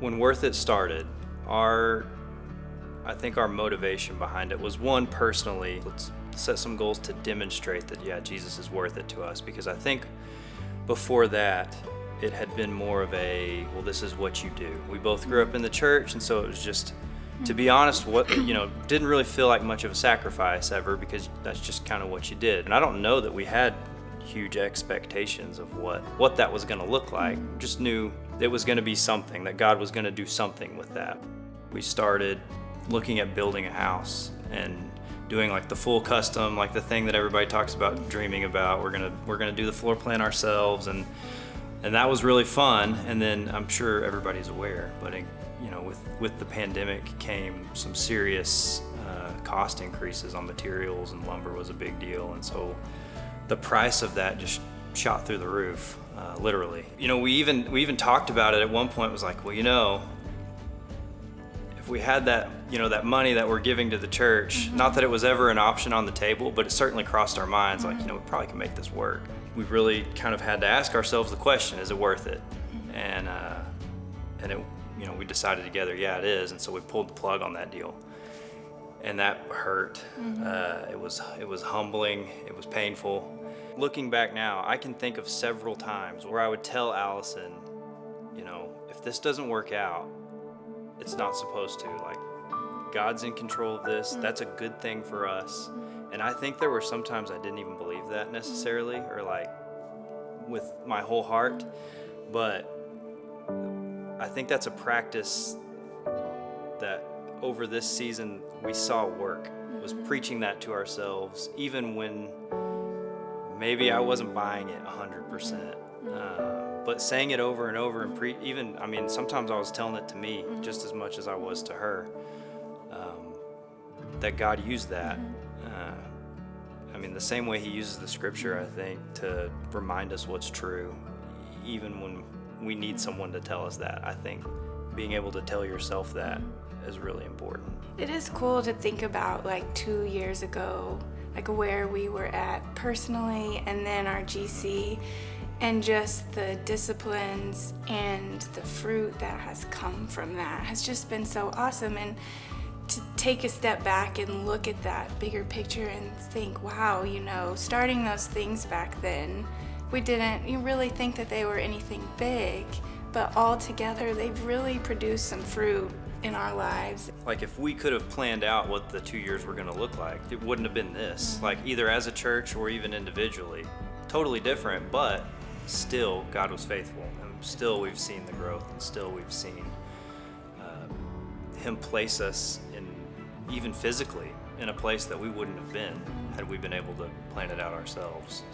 When Worth It started, I think our motivation behind it was, one, personally, let's set some goals to demonstrate that, yeah, Jesus is worth it to us. Because I think before that, it had been more of a, well, this is what you do. We both grew up in the church, and so it was just, to be honest, didn't really feel like much of a sacrifice ever, because that's just kind of what you did. And I don't know that we had huge expectations of what that was going to look like. Just knew it was going to be something, that God was going to do something with that. We started looking at building a house and doing like the full custom, like the thing that everybody talks about dreaming about. We're gonna do the floor plan ourselves, and that was really fun. And then I'm sure everybody's aware, but with the pandemic came some serious cost increases on materials, and lumber was a big deal, and so the price of that just shot through the roof, literally. We even talked about it at one point. It was like, well, if we had that money that we're giving to the church, not that it was ever an option on the table, but it certainly crossed our minds, like, we probably can make this work. We really kind of had to ask ourselves the question, is it worth it? And it, we decided together, yeah, it is. And so we pulled the plug on that deal. And that hurt. It was humbling. It was painful. Looking back now, I can think of several times where I would tell Allison, if this doesn't work out, it's not supposed to. Like, God's in control of this. That's a good thing for us. And I think there were some times I didn't even believe that necessarily, or like with my whole heart. But I think that's a practice that over this season we saw work, was preaching that to ourselves, even when maybe I wasn't buying it 100%. But saying it over and over, and sometimes I was telling it to me just as much as I was to her, that God used that. The same way He uses the Scripture, I think, to remind us what's true, even when we need someone to tell us that. I think being able to tell yourself that is really important. It is cool to think about, like, 2 years ago, like where we were at personally, and then our GC, and just the disciplines and the fruit that has come from that has just been so awesome. And to take a step back and look at that bigger picture and think, wow, starting those things back then, we didn't really think that they were anything big, but all together they've really produced some fruit in our lives. Like, if we could have planned out what the 2 years were going to look like, it wouldn't have been this. Like, either as a church or even individually. Totally different, but still God was faithful, and still we've seen the growth, and still we've seen Him place us in, even physically, in a place that we wouldn't have been had we been able to plan it out ourselves.